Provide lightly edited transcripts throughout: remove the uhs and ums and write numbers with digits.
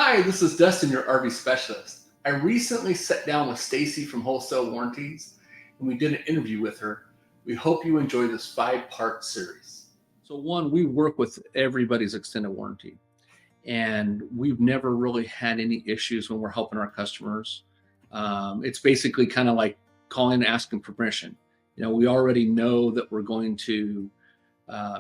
Hi, this is Dustin, your RV specialist. I recently sat down with Staci from Wholesale Warranties and we did an interview with her. We hope you enjoy this 5-part series. So one, we work with everybody's extended warranty and we've never really had any issues when we're helping our customers. It's basically kind of like calling and asking permission. We already know that we're going to,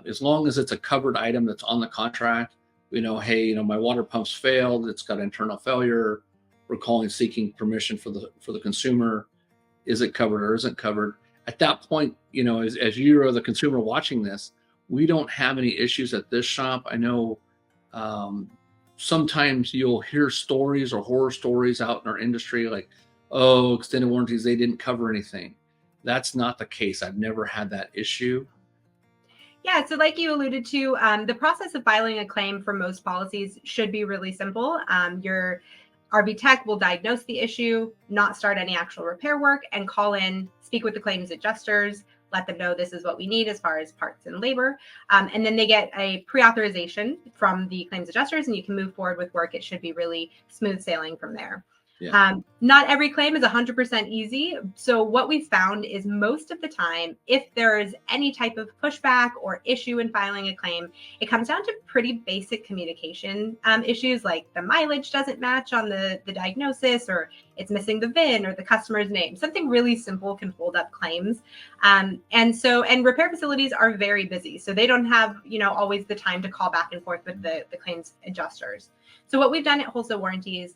as long as it's a covered item that's on the contract, we know, hey, my water pump's failed, it's got internal failure. We're calling seeking permission for the consumer. Is it covered or isn't covered? At that point, as you are the consumer watching this, we don't have any issues at this shop. I know sometimes you'll hear stories or horror stories out in our industry like, oh, extended warranties, they didn't cover anything. That's not the case. I've never had that issue. Yeah, so like you alluded to, the process of filing a claim for most policies should be really simple. Your RV tech will diagnose the issue, not start any actual repair work, and call in, speak with the claims adjusters, let them know this is what we need as far as parts and labor. And then they get a pre-authorization from the claims adjusters and you can move forward with work. It should be really smooth sailing from there. Yeah. Not every claim is 100% easy. So what we found is most of the time, if there is any type of pushback or issue in filing a claim, it comes down to pretty basic communication issues like the mileage doesn't match on the diagnosis, or it's missing the VIN or the customer's name. Something really simple can hold up claims. And repair facilities are very busy. So they don't have, always the time to call back and forth with the claims adjusters. So what we've done at Wholesale Warranties,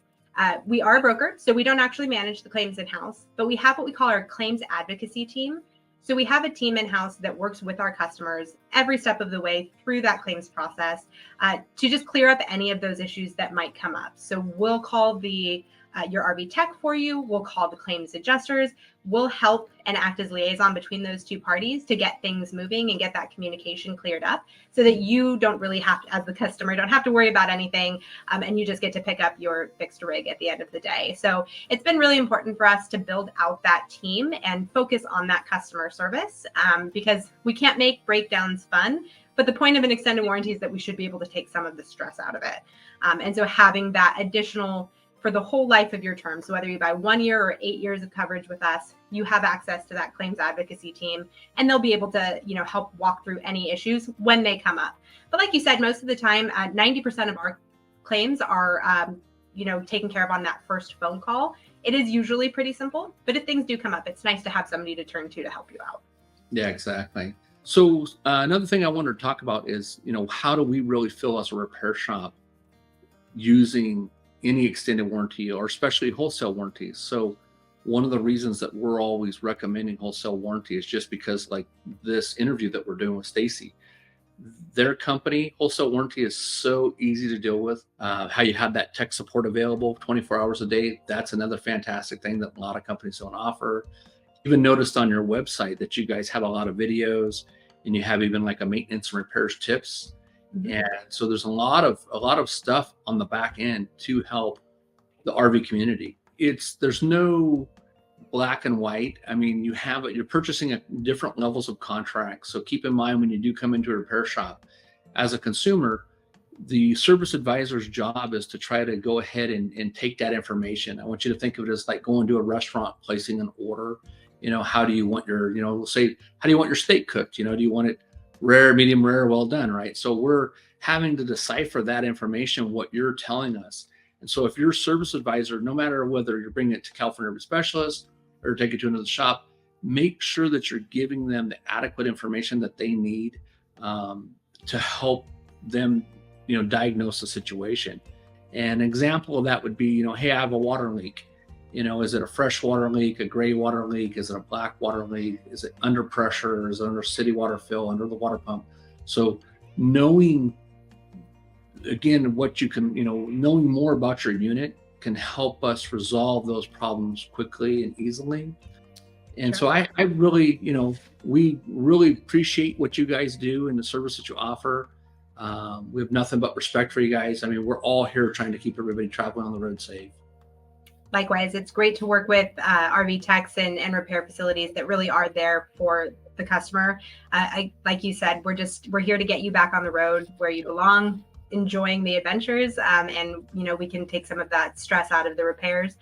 we are a broker, so we don't actually manage the claims in-house, but we have what we call our claims advocacy team. So we have a team in-house that works with our customers every step of the way through that claims process to just clear up any of those issues that might come up. So we'll call your RV tech for you. We'll call the claims adjusters. We'll help and act as liaison between those two parties to get things moving and get that communication cleared up so that you don't really have to, as the customer, don't have to worry about anything and you just get to pick up your fixed rig at the end of the day. So it's been really important for us to build out that team and focus on that customer service because we can't make breakdowns fun. But the point of an extended warranty is that we should be able to take some of the stress out of it. And so having that additional for the whole life of your term. So whether you buy 1 year or 8 years of coverage with us, you have access to that claims advocacy team, and they'll be able to, help walk through any issues when they come up. But like you said, most of the time, 90% of our claims are, taken care of on that first phone call. It is usually pretty simple, but if things do come up, it's nice to have somebody to turn to help you out. Yeah, exactly. So another thing I wanted to talk about is, how do we really feel as a repair shop using any extended warranty or especially wholesale warranties? So one of the reasons that we're always recommending wholesale warranty is just because, like this interview that we're doing with Staci, their company, Wholesale Warranty, is so easy to deal with. How you have that tech support available 24 hours a day. That's another fantastic thing that a lot of companies don't offer. Even noticed on your website that you guys have a lot of videos and you have even like a maintenance and repairs tips. Mm-hmm. And so there's a lot of stuff on the back end to help the RV community. There's no black and white. I mean, you're purchasing at different levels of contracts. So keep in mind when you do come into a repair shop, as a consumer, the service advisor's job is to try to go ahead and take that information. I want you to think of it as like going to a restaurant, placing an order. How do you want your, how do you want your steak cooked? Do you want it rare, medium rare, well done, right? So we're having to decipher that information, what you're telling us. And so if your service advisor, no matter whether you're bringing it to California Specialist or take it to another shop, make sure that you're giving them the adequate information that they need to help them, diagnose the situation. An example of that would be, hey, I have a water leak. Is it a fresh water leak, a gray water leak? Is it a black water leak? Is it under pressure? Is it under city water fill, under the water pump? So knowing, again, what you can, knowing more about your unit can help us resolve those problems quickly and easily. And sure. So I really, we really appreciate what you guys do and the service that you offer. We have nothing but respect for you guys. I mean, we're all here trying to keep everybody traveling on the road safe. Likewise, it's great to work with RV techs and repair facilities that really are there for the customer. Like you said, we're here to get you back on the road where you belong. enjoying the adventures, and we can take some of that stress out of the repairs,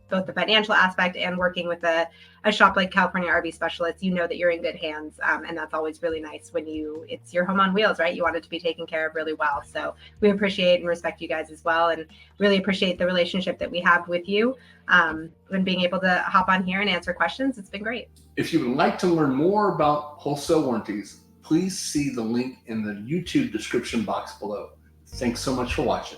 both the financial aspect and working with a shop like California RV Specialists. That you're in good hands, and that's always really nice when it's your home on wheels, right? You want it to be taken care of really well. So we appreciate and respect you guys as well, and really appreciate the relationship that we have with you, and being able to hop on here and answer questions. It's been great. If you would like to learn more about Wholesale Warranties, please see the link in the YouTube description box below. Thanks so much for watching.